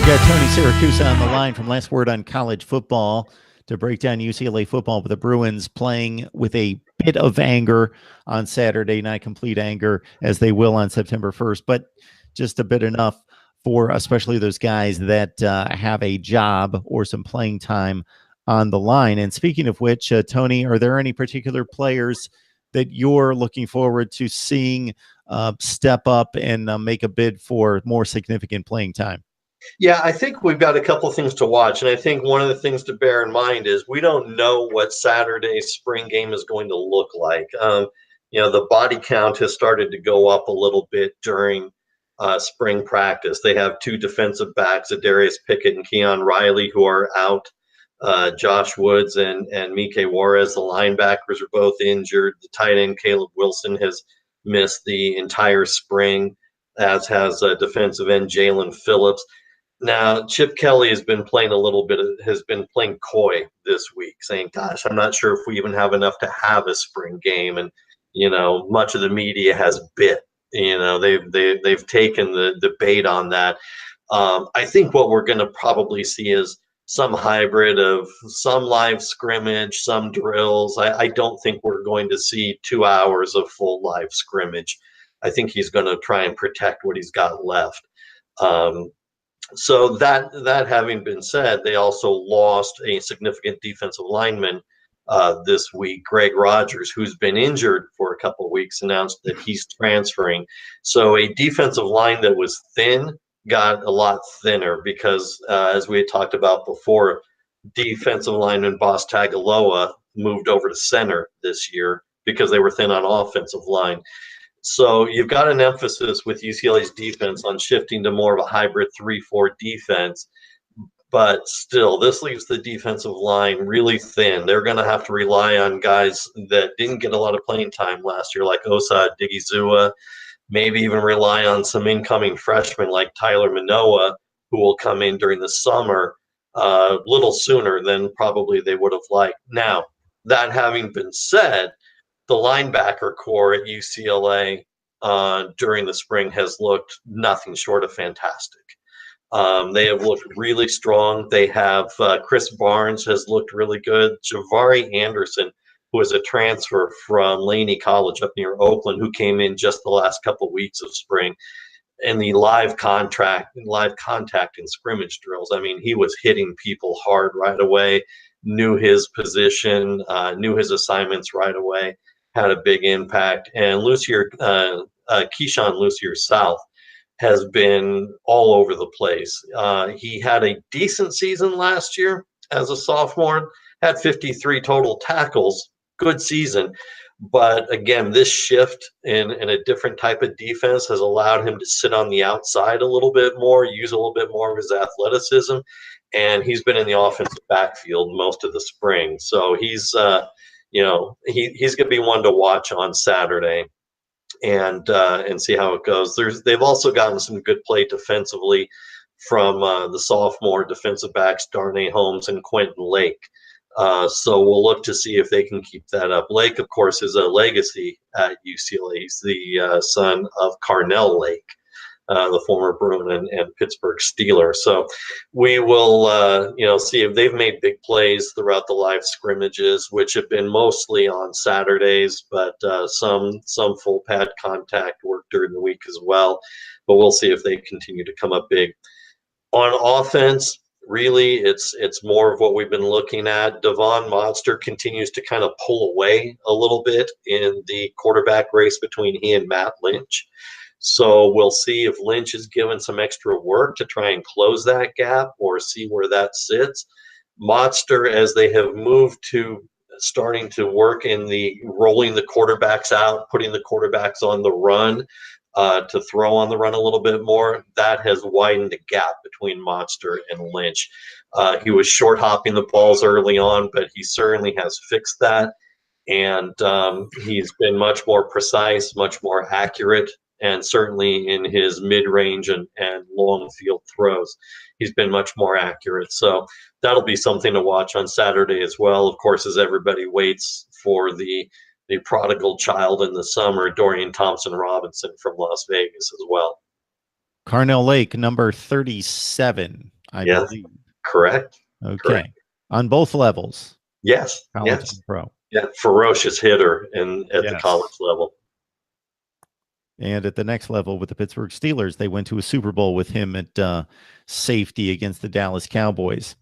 We've got Tony Siracusa on the line from Last Word on College Football to break down UCLA football, with the Bruins playing with a bit of anger on Saturday, not complete anger as they will on September 1st, but just a bit enough for especially those guys that have a job or some playing time on the line. And speaking of which, Tony, are there any particular players that you're looking forward to seeing step up and make a bid for more significant playing time? Yeah, I think we've got a couple of things to watch. And I think one of the things to bear in mind is we don't know what Saturday's spring game is going to look like. The body count has started to go up a little bit during spring practice. They have two defensive backs, Adarius Pickett and Keon Riley, who are out. Josh Woods and Mike Juarez, the linebackers, are both injured. The tight end, Caleb Wilson, has missed the entire spring, as has defensive end Jalen Phillips. Now, Chip Kelly has been playing coy this week, saying, gosh, I'm not sure if we even have enough to have a spring game. And, much of the media has bit. They've taken the bait on that. I think what we're going to probably see is some hybrid of some live scrimmage, some drills. I don't think we're going to see 2 hours of full live scrimmage. I think he's going to try and protect what he's got left. So that having been said, they also lost a significant defensive lineman this week. Greg Rogers, who's been injured for a couple of weeks, announced that he's transferring. So a defensive line that was thin got a lot thinner because, as we had talked about before, defensive lineman Boss Tagaloa moved over to center this year because they were thin on offensive line. So you've got an emphasis with UCLA's defense on shifting to more of a hybrid 3-4 defense. But still, this leaves the defensive line really thin. They're going to have to rely on guys that didn't get a lot of playing time last year, like Osa Digizua, maybe even rely on some incoming freshmen like Tyler Manoa, who will come in during the summer a little sooner than probably they would have liked. Now, that having been said, the linebacker core at UCLA during the spring has looked nothing short of fantastic. They have looked really strong. They have Chris Barnes has looked really good. Javari Anderson, who is a transfer from Laney College up near Oakland, who came in just the last couple of weeks of spring. And the live contact and scrimmage drills, I mean, he was hitting people hard right away, knew his position, knew his assignments right away, had a big impact. And Keyshawn Lucier South has been all over the place. He had a decent season last year as a sophomore, had 53 total tackles, good season. But again, this shift in a different type of defense has allowed him to sit on the outside a little bit more, use a little bit more of his athleticism. And he's been in the offensive backfield most of the spring. So he's going to be one to watch on Saturday and see how it goes. They've also gotten some good play defensively from the sophomore defensive backs Darnay Holmes and Quentin Lake. So we'll look to see if they can keep that up. Lake, of course, is a legacy at UCLA. He's the son of Carnell Lake, the former Bruin and Pittsburgh Steeler. So we will, see if they've made big plays throughout the live scrimmages, which have been mostly on Saturdays, but some full pad contact work during the week as well. But we'll see if they continue to come up big. On offense, really, it's more of what we've been looking at. Devon Modster continues to kind of pull away a little bit in the quarterback race between he and Matt Lynch. So we'll see if Lynch is given some extra work to try and close that gap or see where that sits. Modster, as they have moved to starting to work in the rolling the quarterbacks out, putting the quarterbacks on the run, to throw on the run a little bit more, that has widened the gap between Modster and Lynch. He was short hopping the balls early on, but he certainly has fixed that. And he's been much more precise, much more accurate, and certainly in his mid-range and long field throws, he's been much more accurate. So that'll be something to watch on Saturday as well, of course, as everybody waits for the prodigal child in the summer, Dorian Thompson-Robinson from Las Vegas as well. Carnell Lake, number 37 I Yes, believe. correct. Okay. Correct. On both levels, Yes, college yes. and pro. Yeah, ferocious hitter at the college Yes. level. And at the next level with the Pittsburgh Steelers, they went to a Super Bowl with him at safety against the Dallas Cowboys.